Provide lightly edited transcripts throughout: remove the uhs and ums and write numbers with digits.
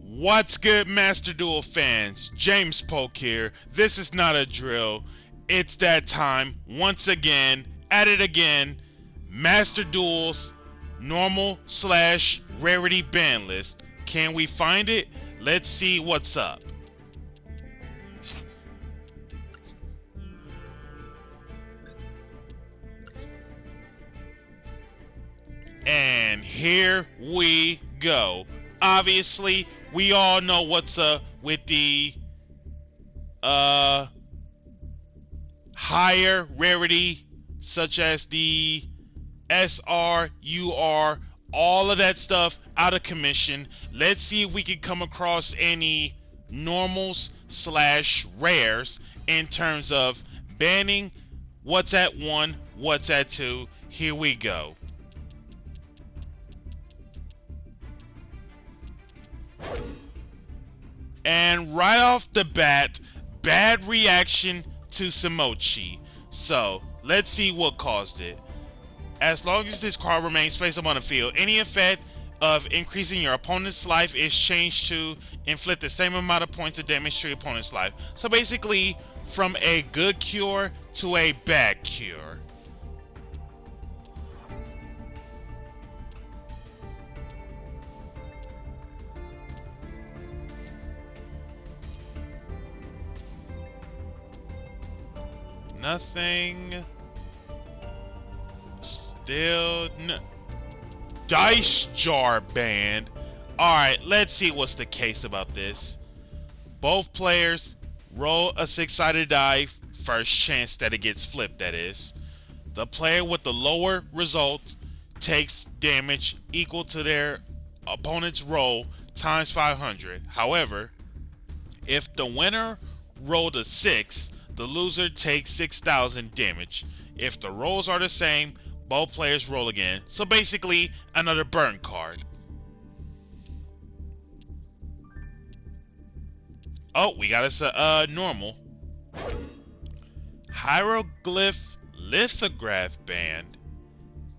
What's good, Master Duel fans? James Polk here. This is not a drill. It's that time, once again, at it again. Master Duel's normal/rarity ban list. Can we find it? Let's see what's up. And here we go. Obviously, we all know what's up with the higher rarity, such as the SR, UR, all of that stuff out of commission. Let's see if we can come across any normals/rares in terms of banning what's at 1, what's at 2. Here we go. And right off the bat, bad reaction to Samochi. So, let's see what caused it. As long as this card remains placed on the field, any effect of increasing your opponent's life is changed to inflict the same amount of points of damage to your opponent's life. So basically, from a good cure to a bad cure. Nothing. Still no. Dice jar banned. Alright, let's see what's the case about this. Both players roll a 6-sided die. First chance that it gets flipped, that is. The player with the lower result takes damage equal to their opponent's roll times 500. However, if the winner rolled a 6, the loser takes 6,000 damage. If the rolls are the same, both players roll again. So basically, another burn card. Oh, we got us a normal. Hieroglyph lithograph band.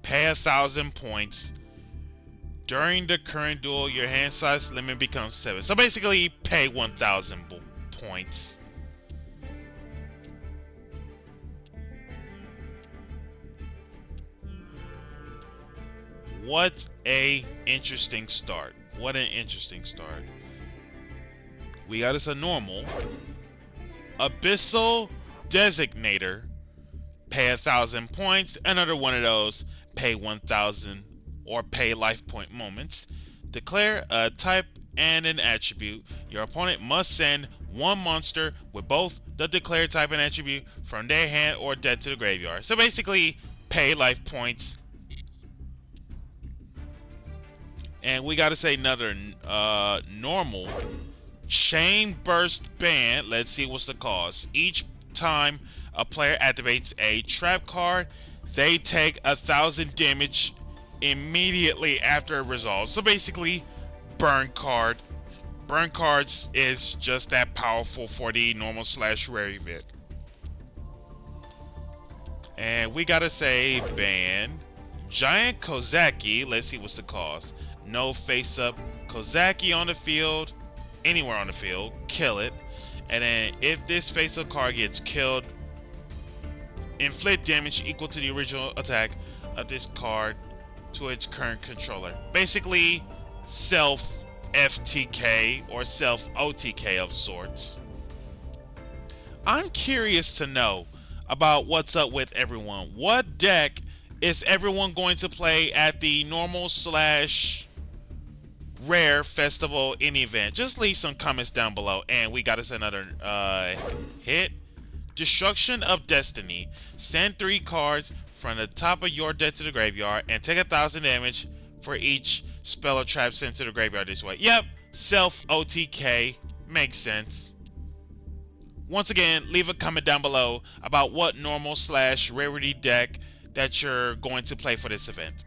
Pay 1,000 points. During the current duel, your hand size limit becomes 7. So basically, pay 1,000 points. What a interesting start. What an interesting start. We got us a normal. Abyssal Designator. Pay 1,000 points. Another one of those. Pay 1,000 or pay life point moments. Declare a type and an attribute. Your opponent must send one monster with both the declared type and attribute from their hand or dead to the graveyard. So basically, pay life points. And we got to say another normal chain burst ban. Let's see what's the cost. Each time a player activates a trap card, they take 1,000 damage immediately after it resolves. So basically, burn card. Burn cards is just that powerful for the normal/rare event. And we got to say ban Giant Kozaki. Let's see what's the cost. No face-up Kozaki on the field, anywhere on the field, kill it. And then if this face-up card gets killed, inflict damage equal to the original attack of this card to its current controller. Basically, self-FTK or self-OTK of sorts. I'm curious to know about what's up with everyone. What deck is everyone going to play at the normal/rare festival in event? Just leave some comments down below. And we got us another hit. Destruction of Destiny. Send 3 cards from the top of your deck to the graveyard and take 1,000 damage for each spell or trap sent to the graveyard this way. Yep, self OTK. Makes sense. Once again, leave a comment down below about what normal/rarity deck that you're going to play for this event.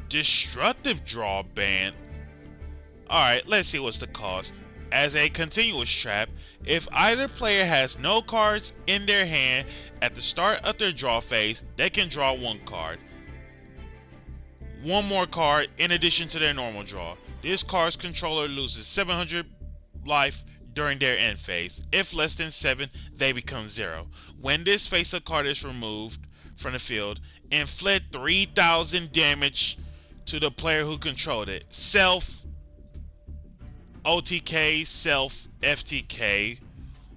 Destructive draw ban. Alright, let's see what's the cost. As a continuous trap, if either player has no cards in their hand at the start of their draw phase, they can draw one card. One more card in addition to their normal draw. This card's controller loses 700 life during their end phase. If less than 7, they become 0. When this face-up card is removed from the field, inflict 3,000 damage to the player who controlled it. Self OTK, self FTK,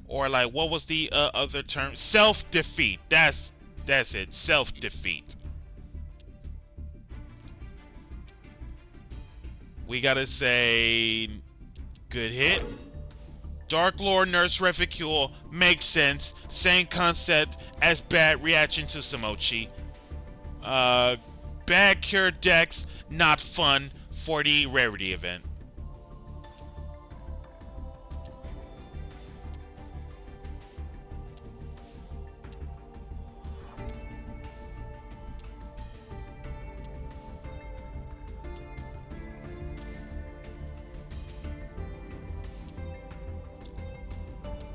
or like what was the other term? Self-defeat. That's it. Self-defeat. We gotta say good hit. Dark Lord Nurse Reficule makes sense. Same concept as bad reaction to Samochi. Bad Cure Dex, not fun for the rarity event.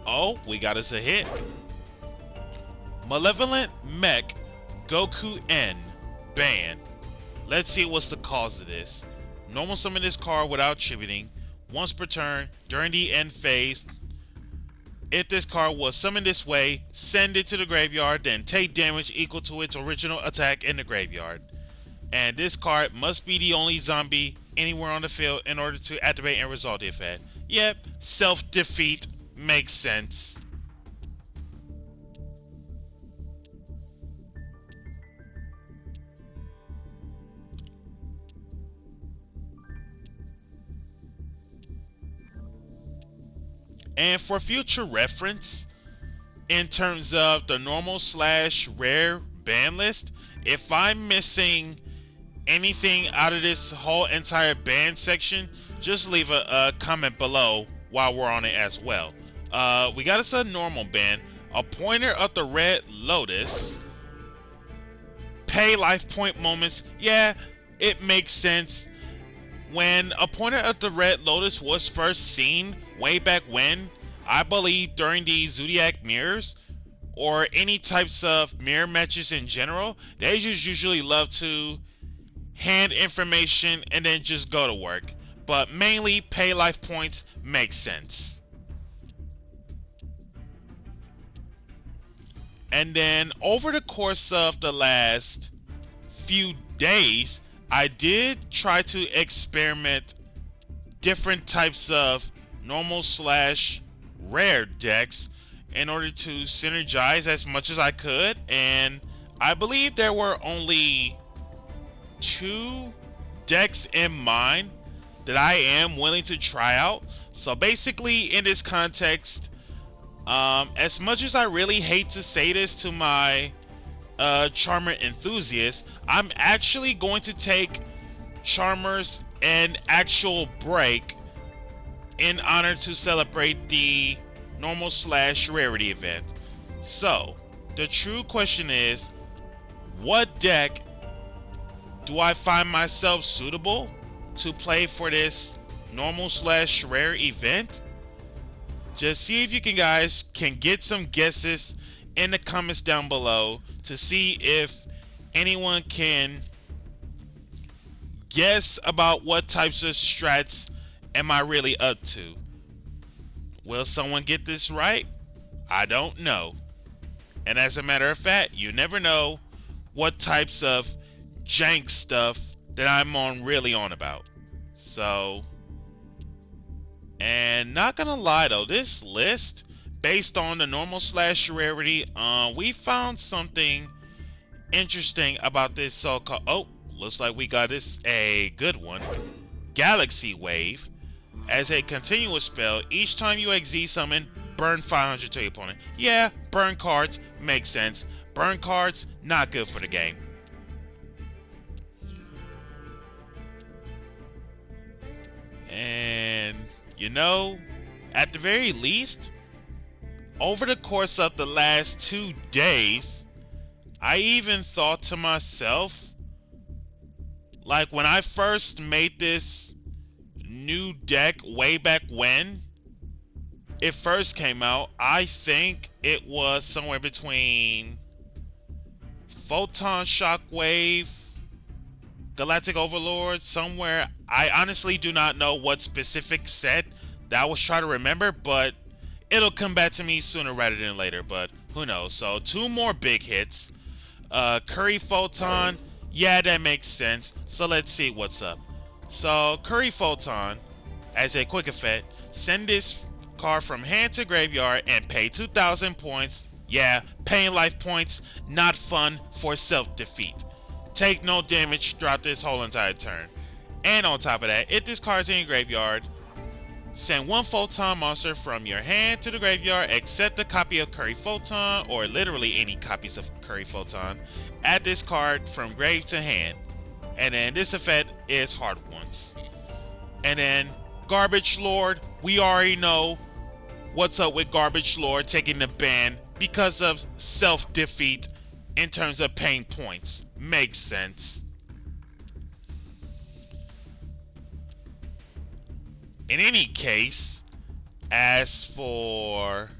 Oh, we got us a hit. Malevolent Mech Goku N ban. Let's see what's the cause of this. Normal summon this card without tributing once per turn during the end phase. If this card was summoned this way, send it to the graveyard, then take damage equal to its original attack in the graveyard. And this card must be the only zombie anywhere on the field in order to activate and resolve the effect. Yep, self-defeat. Makes sense. And for future reference, in terms of the normal / rare ban list, if I'm missing anything out of this whole entire ban section, just leave a comment below while we're on it as well. We got us a normal ban. A pointer of the Red Lotus. Pay life point moments. Yeah, it makes sense. When a pointer of the Red Lotus was first seen way back when, I believe during the Zodiac Mirrors, or any types of mirror matches in general, they just usually love to hand information and then just go to work. But mainly pay life points makes sense. And then over the course of the last few days, I did try to experiment different types of normal / rare decks in order to synergize as much as I could. And I believe there were only 2 decks in mind that I am willing to try out. So basically in this context, as much as I really hate to say this to my Charmer enthusiasts, I'm actually going to take Charmers an actual break in honor to celebrate the normal / rarity event. So the true question is, what deck do I find myself suitable to play for this normal / rare event? Just see if you guys can get some guesses in the comments down below to see if anyone can guess about what types of strats am I really up to. Will someone get this right? I don't know. And as a matter of fact, you never know what types of jank stuff that I'm really on about. So, and not gonna lie though, this list based on the normal / rarity, we found something interesting about this so-called, oh, looks like we got this a good one. Galaxy Wave. As a continuous spell, each time you XZ summon, burn 500 to your opponent. Yeah, burn cards makes sense. Burn cards, not good for the game. And you know, at the very least, over the course of the last 2 days, I even thought to myself, like when I first made this new deck way back when, it first came out, I think it was somewhere between Photon Shockwave, Galactic Overlord, somewhere. I honestly do not know what specific set that I was trying to remember, but it'll come back to me sooner rather than later, but who knows. So 2 more big hits. Curry Photon, yeah, that makes sense. So let's see what's up. So Curry Photon, as a quick effect, send this card from hand to graveyard and pay 2,000 points. Yeah, paying life points, not fun for self-defeat. Take no damage throughout this whole entire turn. And on top of that, if this card's in your graveyard, send 1 Photon monster from your hand to the graveyard, except a copy of Curry Photon, or literally any copies of Curry Photon. Add this card from grave to hand. And then this effect is hard ones. And then Garbage Lord, we already know what's up with Garbage Lord taking the ban because of self-defeat in terms of paying points. Makes sense. In any case, as for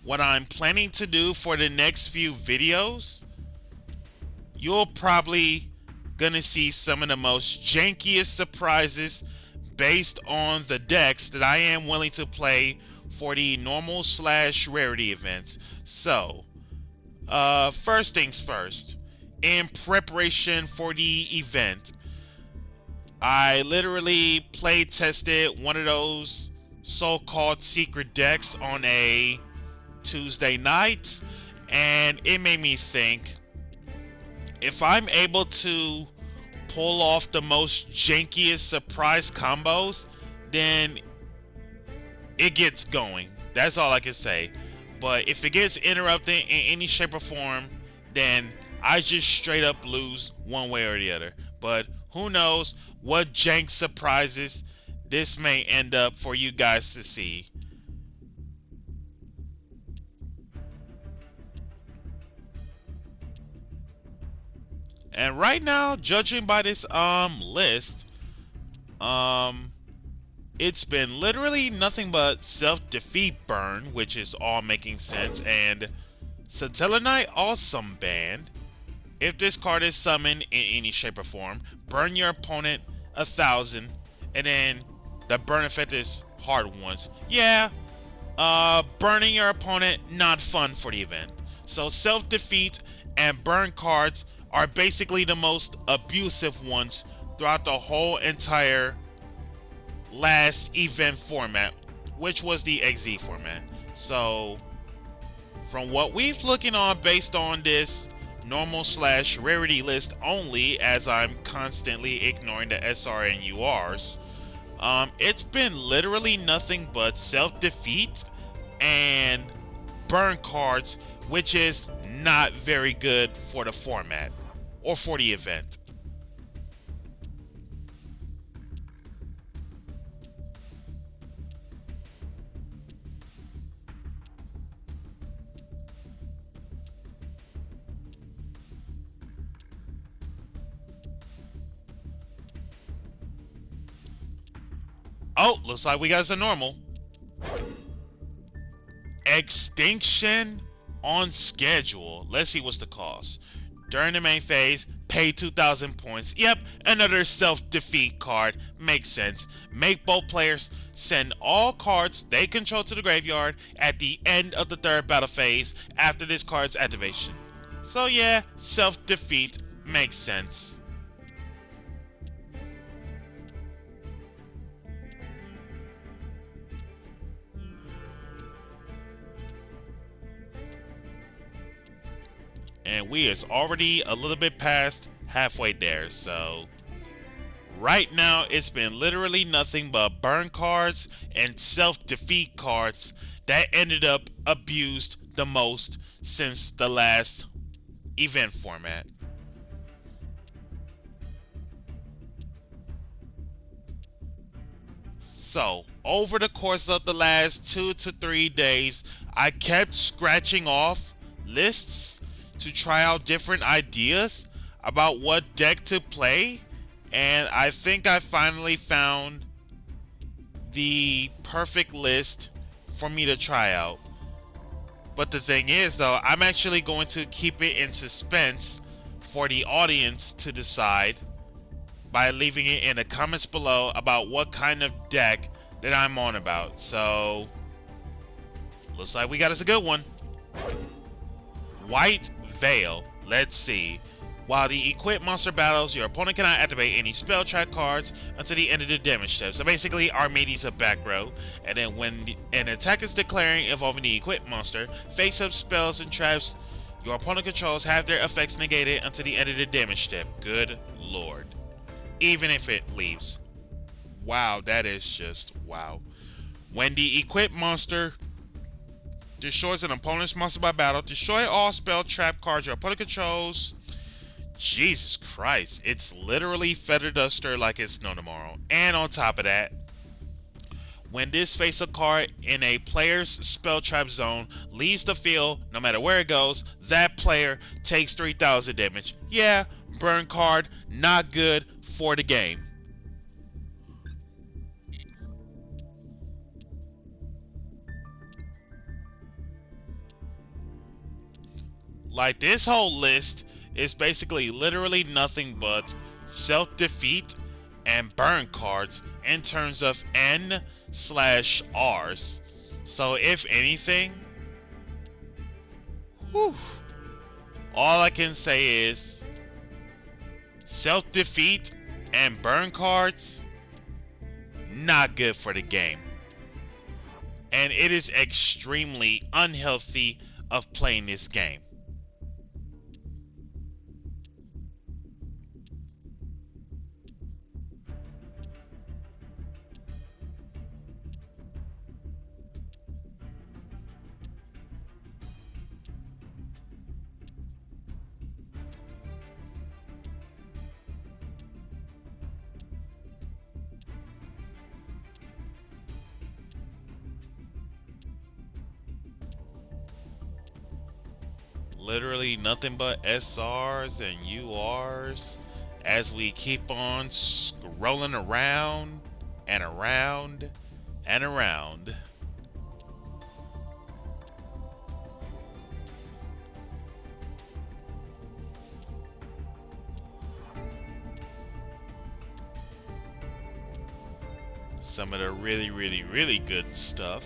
what I'm planning to do for the next few videos, you'll probably gonna see some of the most jankiest surprises based on the decks that I am willing to play for the normal / rarity events. So, first things first, in preparation for the event, I literally play tested one of those so-called secret decks on a Tuesday night, and it made me think, if I'm able to pull off the most jankiest surprise combos, then it gets going. That's all I can say. But if it gets interrupted in any shape or form, then I just straight up lose one way or the other. But who knows what jank surprises this may end up for you guys to see. And right now, judging by this list, it's been literally nothing but self-defeat burn, which is all making sense, and Satellanite Awesome Band. If this card is summoned in any shape or form, burn your opponent 1,000, and then the burn effect is hard ones. Yeah, burning your opponent, not fun for the event. So self-defeat and burn cards are basically the most abusive ones throughout the whole entire last event format, which was the XZ format. So from what we've looking on based on this normal / rarity list only, as I'm constantly ignoring the SR and URs, it's been literally nothing but self-defeat and burn cards, which is not very good for the format or for the event. Oh, looks like we got us a normal. Extinction on schedule. Let's see what's the cost. During the main phase, pay 2,000 points. Yep, another self-defeat card. Makes sense. Make both players send all cards they control to the graveyard at the end of the 3rd battle phase after this card's activation. So yeah, self-defeat makes sense. And we is already a little bit past halfway there, so right now it's been literally nothing but burn cards and self-defeat cards that ended up abused the most since the last event format. So over the course of the last 2 to 3 days, I kept scratching off lists to try out different ideas about what deck to play, and I think I finally found the perfect list for me to try out. But the thing is, though, I'm actually going to keep it in suspense for the audience to decide by leaving it in the comments below about what kind of deck that I'm on about. So, looks like we got us a good one. White Veil. Let's see. While the equipped monster battles, your opponent cannot activate any spell track cards until the end of the damage step. So basically, Armades a back row, and then when an attack is declaring involving the equipped monster, face-up spells and traps your opponent controls have their effects negated until the end of the damage step. Good lord. Even if it leaves. Wow, that is just wow. When the equipped monster destroys an opponent's monster by battle, destroy all spell trap cards your opponent controls. Jesus Christ, it's literally Feather Duster like it's no tomorrow. And on top of that, when this face-up card in a player's spell trap zone leaves the field, no matter where it goes, that player takes 3,000 damage. Yeah, burn card, not good for the game. Like, this whole list is basically literally nothing but self-defeat and burn cards in terms of N/Rs. So if anything, whew, all I can say is self-defeat and burn cards, not good for the game. And it is extremely unhealthy of playing this game. Literally nothing but SRs and URs as we keep on scrolling around and around and around. Some of the really good stuff.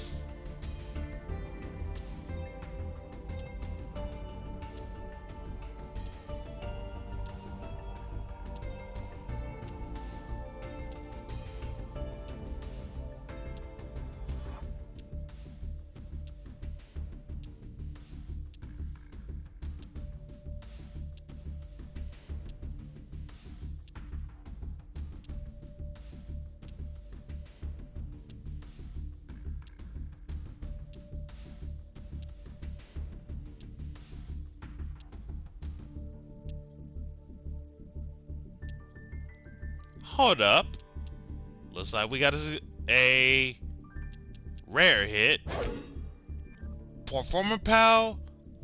Hold up. Looks like we got a rare hit. Performer Pal,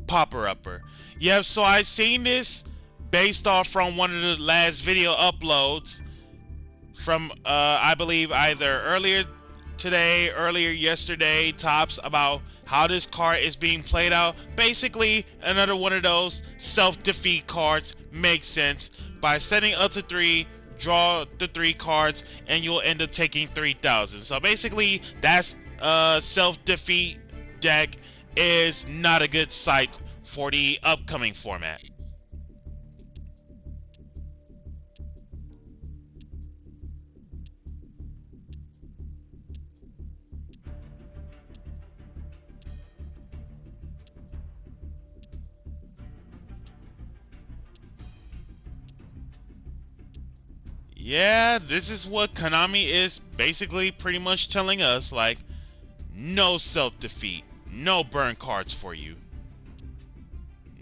Palpupper. Yep, so I seen this based off from one of the last video uploads from, I believe, either earlier today, earlier yesterday, tops, about how this card is being played out. Basically, another one of those self-defeat cards. Makes sense. By setting up to 3, draw the 3 cards, and you'll end up taking 3,000. So basically, that's self-defeat deck is not a good sight for the upcoming format. Yeah, this is what Konami is basically pretty much telling us, like, no self-defeat, no burn cards for you.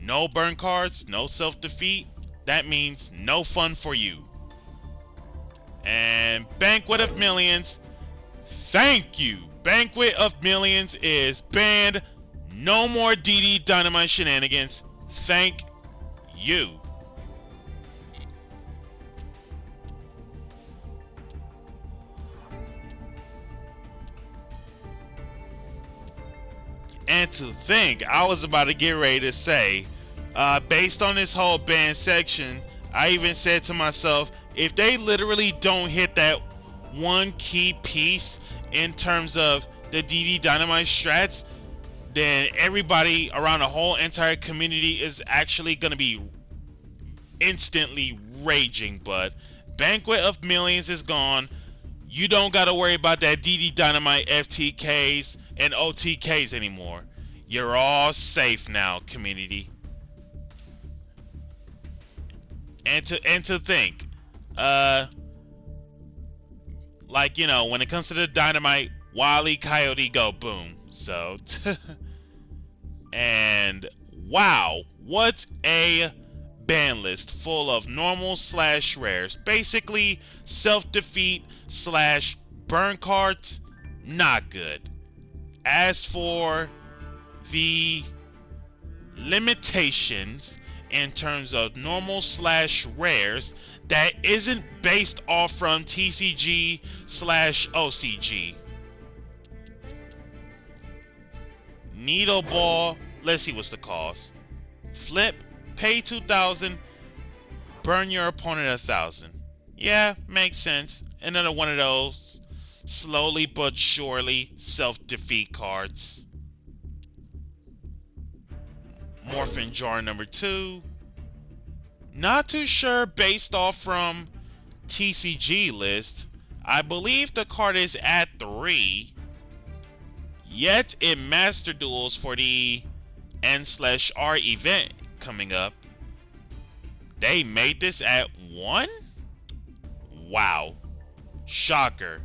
No burn cards, no self-defeat, that means no fun for you. And Banquet of Millions, thank you. Banquet of Millions is banned. No more DD Dynamite shenanigans. Thank you. And to think, I was about to get ready to say, based on this whole ban section, I even said to myself, if they literally don't hit that one key piece in terms of the DD Dynamite strats, then everybody around the whole entire community is actually going to be instantly raging. But Banquet of Millions is gone. You don't got to worry about that DD Dynamite FTKs and OTKs anymore. You're all safe now, community. And to think, like, you know, when it comes to the Dynamite, Wily Coyote go boom. So and wow, what a ban list full of normal / rares. Basically self-defeat / burn cards. Not good. As for the limitations in terms of normal / rares, that isn't based off from TCG / OCG. Needle Ball, let's see what's the cost. Flip, pay 2,000, burn your opponent 1,000. Yeah, makes sense. Another one of those slowly but surely self-defeat cards. Morphin Jar number 2. Not too sure based off from TCG list. I believe the card is at 3. Yet in Master Duels for the N/R event coming up, they made this at 1? Wow. Shocker.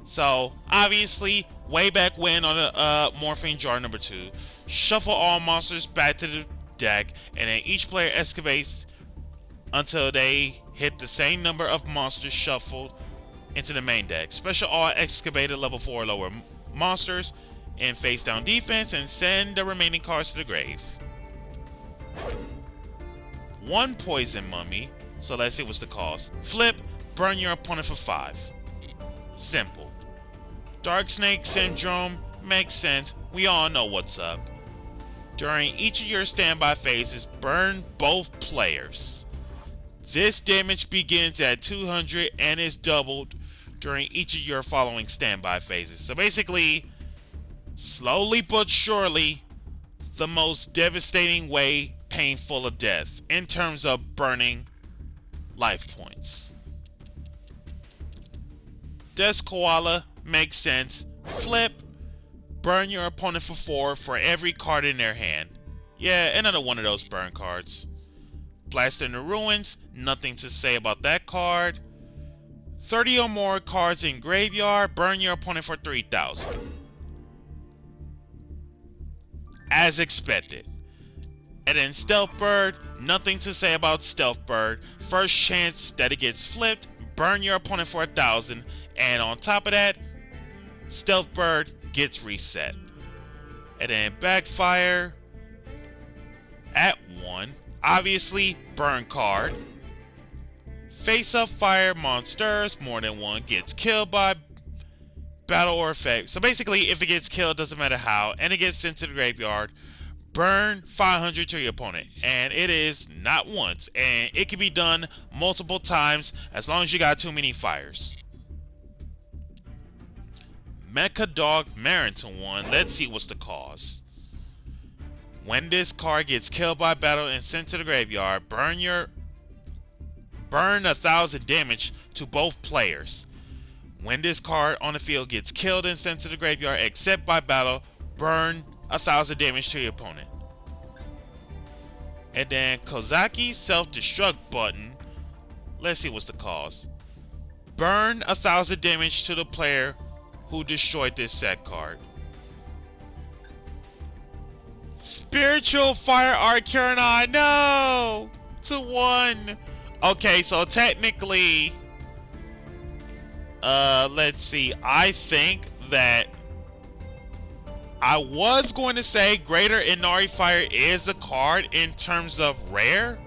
So, obviously, way back when on the Morphine Jar number 2, shuffle all monsters back to the deck, and then each player excavates until they hit the same number of monsters shuffled into the main deck. Special all excavated level 4 or lower monsters in face down defense, and send the remaining cards to the grave. 1 poison mummy, so let's see what's the cost. Flip, burn your opponent for 5. Simple. Dark Snake Syndrome makes sense. We all know what's up. During each of your standby phases, burn both players. This damage begins at 200 and is doubled during each of your following standby phases. So basically, slowly but surely, the most devastating way painful of death in terms of burning life points. Death Koala makes sense. Flip, burn your opponent for 4 for every card in their hand. Yeah, another one of those burn cards. Blast in the Ruins, nothing to say about that card. 30 or more cards in graveyard, burn your opponent for 3,000. As expected. And then Stealth Bird, nothing to say about Stealth Bird. First chance that it gets flipped, burn your opponent for 1,000. And on top of that, Stealth Bird gets reset. And then Backfire at 1. Obviously, burn card. Face up fire monsters, more than one, gets killed by battle or effect. So basically, if it gets killed, doesn't matter how, and it gets sent to the graveyard, burn 500 to your opponent. And it is not once, and it can be done multiple times as long as you got too many fires. Mecha Dogmarin to 1. Let's see what's the cause. When this card gets killed by battle and sent to the graveyard, burn 1,000 damage to both players. When this card on the field gets killed and sent to the graveyard except by battle, burn 1,000 damage to your opponent. And then Kozaki's self-destruct button. Let's see what's the cause. Burn 1,000 damage to the player who destroyed this set card. Spiritual Fire Arcana, no! To 1. Okay, so technically, let's see. I think that I was going to say Greater Inari Fire is a card in terms of rare.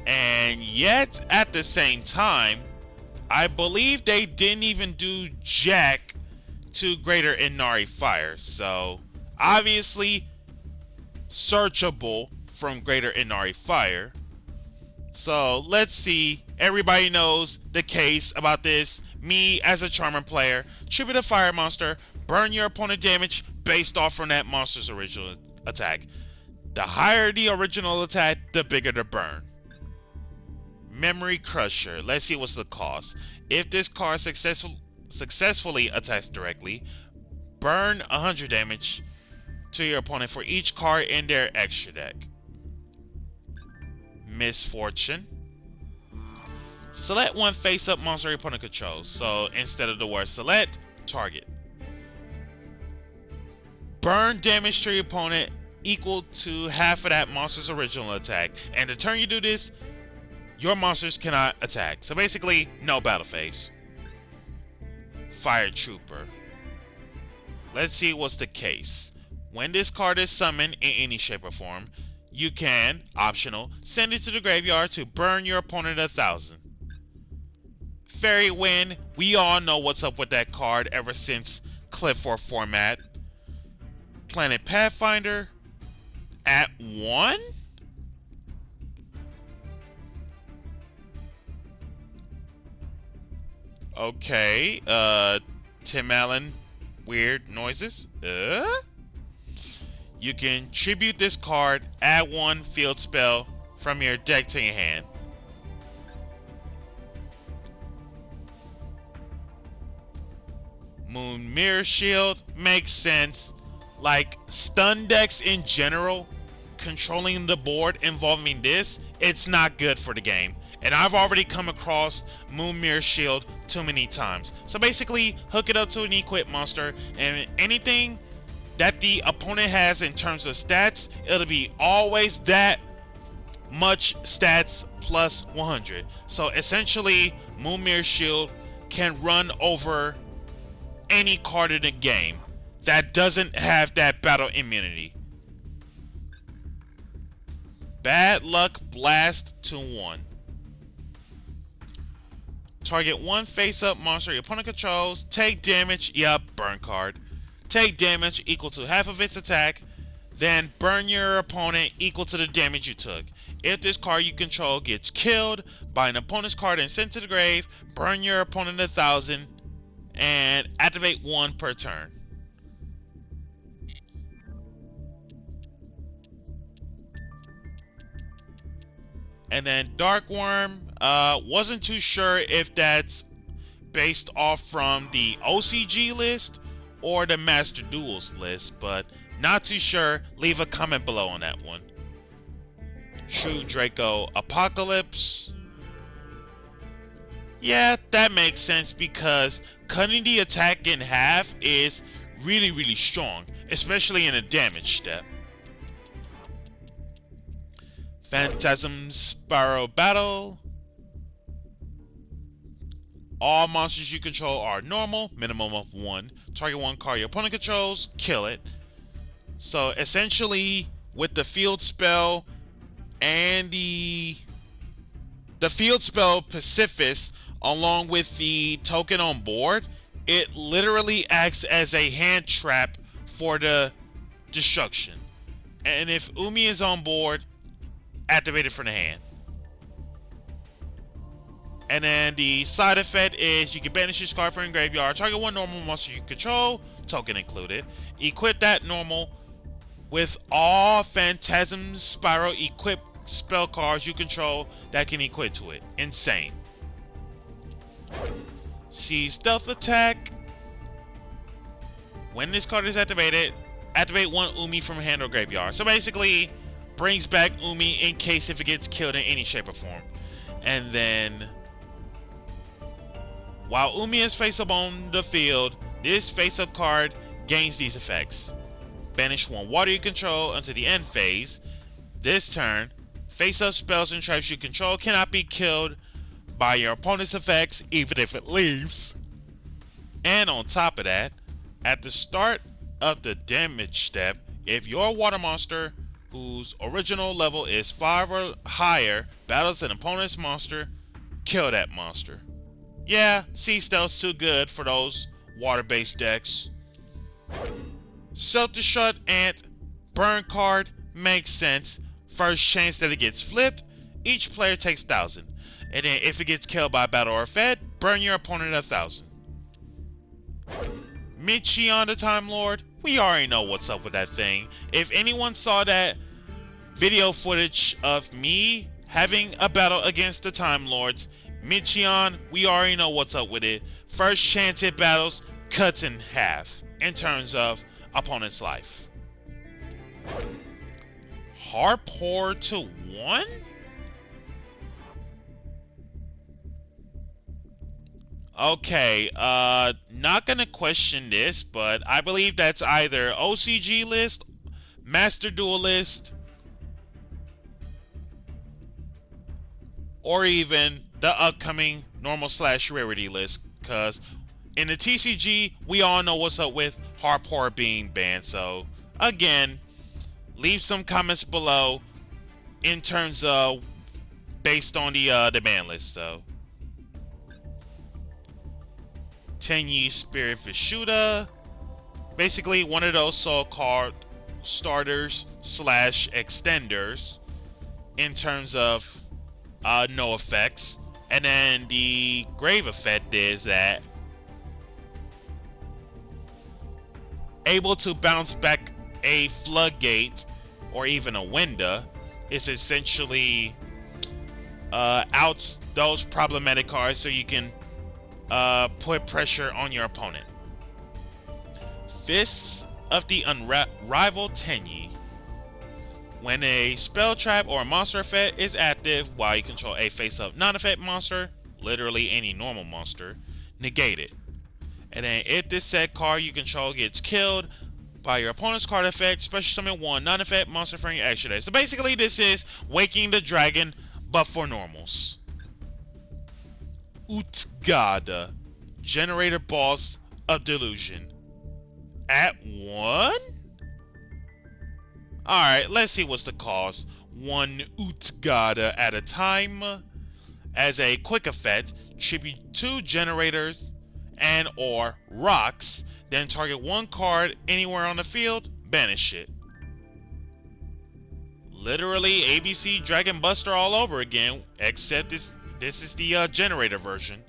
And yet, at the same time, I believe they didn't even do jack to Greater Inari Fire. So, obviously searchable from Greater Inari Fire. So let's see. Everybody knows the case about this. Me as a Charmer player, tribute a fire monster, burn your opponent damage based off from that monster's original attack. The higher the original attack, the bigger the burn. Memory Crusher. Let's see what's the cost. If this card successfully attacks directly, burn 100 damage to your opponent for each card in their extra deck. Misfortune. Select one face-up monster your opponent controls. So instead of the word select, target. Burn damage to your opponent equal to half of that monster's original attack. And the turn you do this, your monsters cannot attack. So basically, no battle phase. Fire Trooper. Let's see what's the case. When this card is summoned in any shape or form, you can, optional, send it to the graveyard to burn your opponent 1,000. Fairy Wind, we all know what's up with that card ever since Cliff 4 format. Planet Pathfinder, at 1? Okay, Tim Allen, weird noises. You can tribute this card, add 1 field spell from your deck to your hand. Moon Mirror Shield makes sense. Like stun decks in general, controlling the board involving this, it's not good for the game. And I've already come across Moon Mirror Shield too many times. So basically, hook it up to an equipped monster, and anything that the opponent has in terms of stats, it'll be always that much stats plus 100. So essentially, Moon Mirror Shield can run over any card in the game that doesn't have that battle immunity. Bad Luck Blast to 1. Target 1 face-up monster your opponent controls. Take damage. Yup, burn card. Take damage equal to half of its attack. Then burn your opponent equal to the damage you took. If this card you control gets killed by an opponent's card and sent to the grave, burn your opponent 1,000 and activate 1 per turn. And then Darkworm, wasn't too sure if that's based off from the OCG list or the Master Duels list, but not too sure. Leave a comment below on that one. True Draco Apocalypse. Yeah, that makes sense because cutting the attack in half is really, really strong, especially in a damage step. Phantasm Sparrow Battle. All monsters you control are normal, minimum of 1. Target 1 card your opponent controls, kill it. So essentially, with the field spell and the field spell Pacifist, along with the token on board, it literally acts as a hand trap for the destruction. And if Umi is on board, activate it from the hand. And then the side effect is you can banish this card from your graveyard. Target 1 normal monster you control, token included. Equip that normal with all Phantasm Sparrow equipped spell cards you control that can equip to it. Insane. See Stealth Attack. When this card is activated, activate 1 Umi from hand or graveyard. So basically, brings back Umi in case if it gets killed in any shape or form. And then, while Umi is face-up on the field, this face-up card gains these effects. Banish 1 water you control until the end phase. This turn, face-up spells and traps you control cannot be killed by your opponent's effects, even if it leaves. And on top of that, at the start of the damage step, if your water monster whose original level is 5 or higher battles an opponent's monster, kill that monster. Yeah, Sea Stealth's too good for those water-based decks. Self-destruct Ant, burn card, makes sense. First chance that it gets flipped, each player takes 1,000. And then if it gets killed by battle or fed, burn your opponent 1,000. Michion the Time Lord, we already know what's up with that thing. If anyone saw that video footage of me having a battle against the Time Lords, Michion, we already know what's up with it. First chance it battles, cuts in half in terms of opponent's life. Harpor to 1? Okay, not gonna question this, but I believe that's either OCG list, Master Duel list, or even the upcoming normal/rarity list, because in the TCG, we all know what's up with Harpor being banned. So, again, leave some comments below in terms of based on the ban list. So, Tenyi Spirit Vishuda, basically one of those so-called starters / extenders in terms of no effects. And then the grave effect is that able to bounce back a floodgate or even a window is essentially out those problematic cards so you can put pressure on your opponent. Fists of the Unrivaled Tenyi. When a spell trap or a monster effect is active while you control a face-up non-effect monster, literally any normal monster, negate it. And then if this said card you control gets killed by your opponent's card effect, special summon one non-effect monster from your extra deck. So basically this is Waking the Dragon, but for normals. Utgada, Generator Boss of Delusion. At 1? Alright, let's see what's the cost. 1 Utgada at a time. As a quick effect, tribute 2 generators and or rocks, then target 1 card anywhere on the field, banish it. Literally ABC Dragon Buster all over again, except this is the generator version.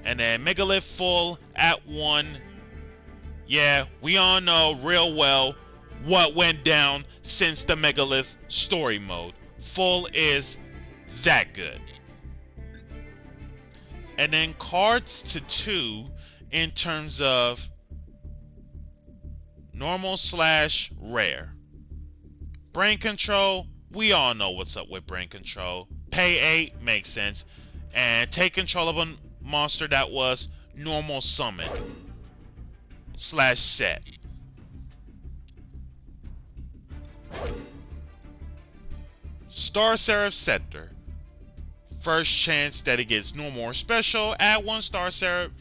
And then Megalith full at 1. Yeah, we all know real well what went down since the Megalith story mode. Full is that good. And then cards to 2 in terms of normal / rare. Brain Control, we all know what's up with Brain Control. Pay 8 makes sense. And take control of a monster that was normal summon / set. Star Seraph Scepter. First chance that it gets normal or special, add 1 Star Seraph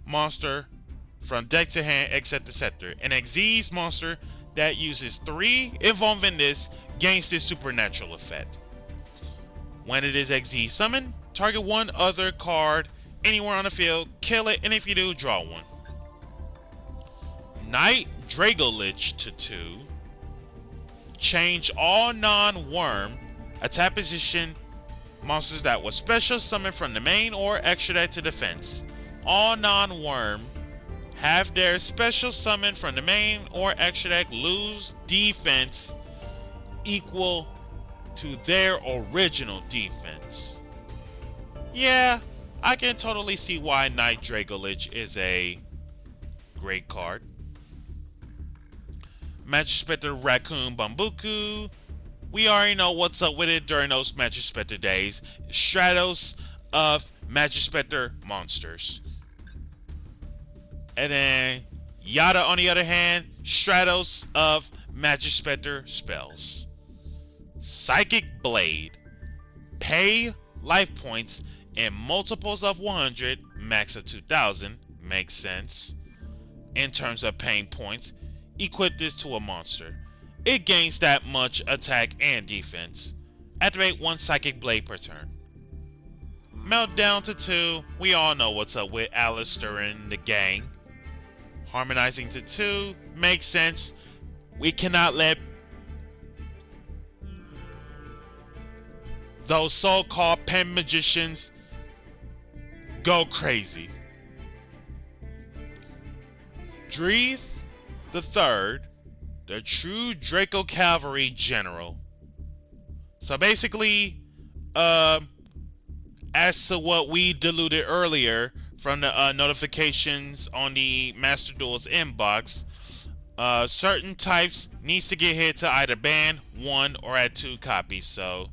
monster from deck to hand except the scepter. An Xyz monster that uses 3 involving this gains this supernatural effect. When it is Xyz summoned, target 1 other card anywhere on the field, kill it, and if you do, draw 1. Knight Dragolich to 2. Change all non-worm attack position monsters that was special summoned from the main or extra deck to defense. All non-worm have their special summon from the main or extra deck lose defense equal to their original defense. Yeah, I can totally see why Knight Dragolich is a great card. Magic Spectre Raccoon Bambuku. We already know what's up with it during those Magic Spectre days. Stratos of Magic Spectre monsters. And then Yada, on the other hand, Stratos of Magic Spectre spells. Psychic Blade. Pay life points in multiples of 100, max of 2,000. Makes sense. In terms of paying points, equip this to a monster. It gains that much attack and defense. Activate 1 Psychic Blade per turn. Meltdown to 2. We all know what's up with Alistair and the gang. Harmonizing to 2 makes sense. We cannot let those so-called pen magicians go crazy. Dreeth the Third, the true Draco Cavalry General. So basically, as to what we diluted earlier from the notifications on the Master Duel's inbox, certain types needs to get hit to either ban 1 or add 2 copies. So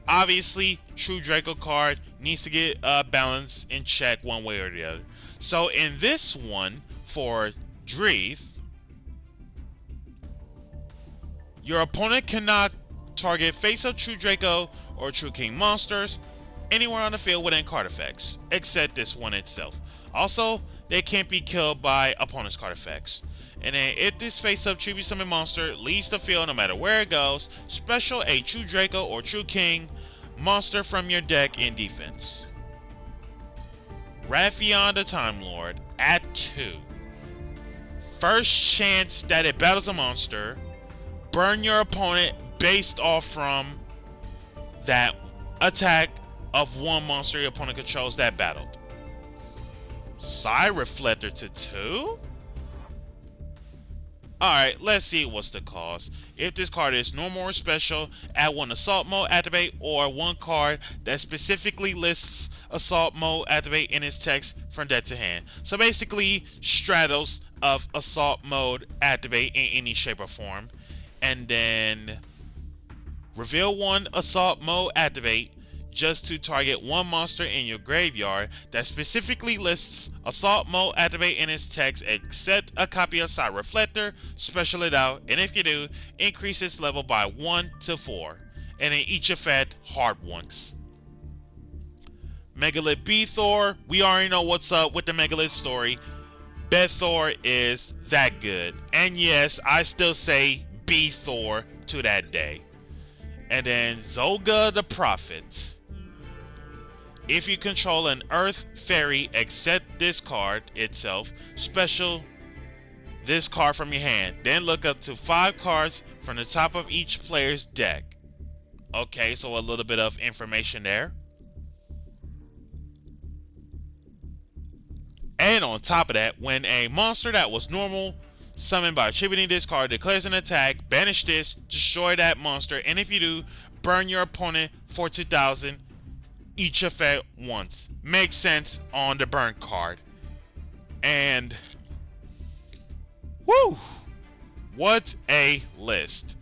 obviously, True Draco card needs to get balance in check one way or the other. So in this one, for Dreeth, your opponent cannot target face-up True Draco or True King monsters anywhere on the field within card effects, except this one itself. Also, they can't be killed by opponent's card effects. And then if this face-up Tribute Summon monster leaves the field no matter where it goes, special a True Draco or True King monster from your deck in defense. Raffion the Time Lord at 2. First chance that it battles a monster, burn your opponent based off from that attack of one monster your opponent controls that battled. Psy Reflector to 2? Alright, let's see what's the cost. If this card is normal or special, add 1 Assault Mode activate, or 1 card that specifically lists Assault Mode activate in its text from deck to hand. So basically, straddles of Assault Mode activate in any shape or form. And then reveal 1 Assault Mode activate just to target 1 monster in your graveyard that specifically lists Assault Mode activate in its text, except a copy of Psy Reflector, special it out, and if you do, increase its level by 1 to 4, and in each effect, hard once. Megalith B-Thor, we already know what's up with the Megalith story. Bet-Thor is that good, and yes, I still say B-Thor to that day. And then Zolga the Prophet. If you control an Earth Fairy except this card itself, special this card from your hand. Then look up to 5 cards from the top of each player's deck. Okay, so a little bit of information there. And on top of that, when a monster that was normal summoned by attributing this card declares an attack, banish this, destroy that monster, and if you do, burn your opponent for 2,000 each effect once. Makes sense on the burn card. And whoo! What a list.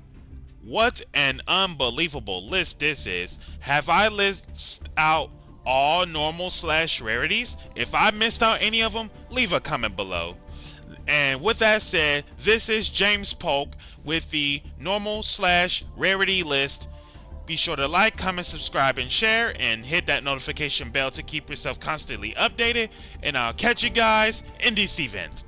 What an unbelievable list this is. Have I listed out all normal / rarities? If I missed out any of them, leave a comment below. And with that said, this is James Polk with the normal / rarity list. Be sure to like, comment, subscribe, and share, and hit that notification bell to keep yourself constantly updated. And I'll catch you guys in this event.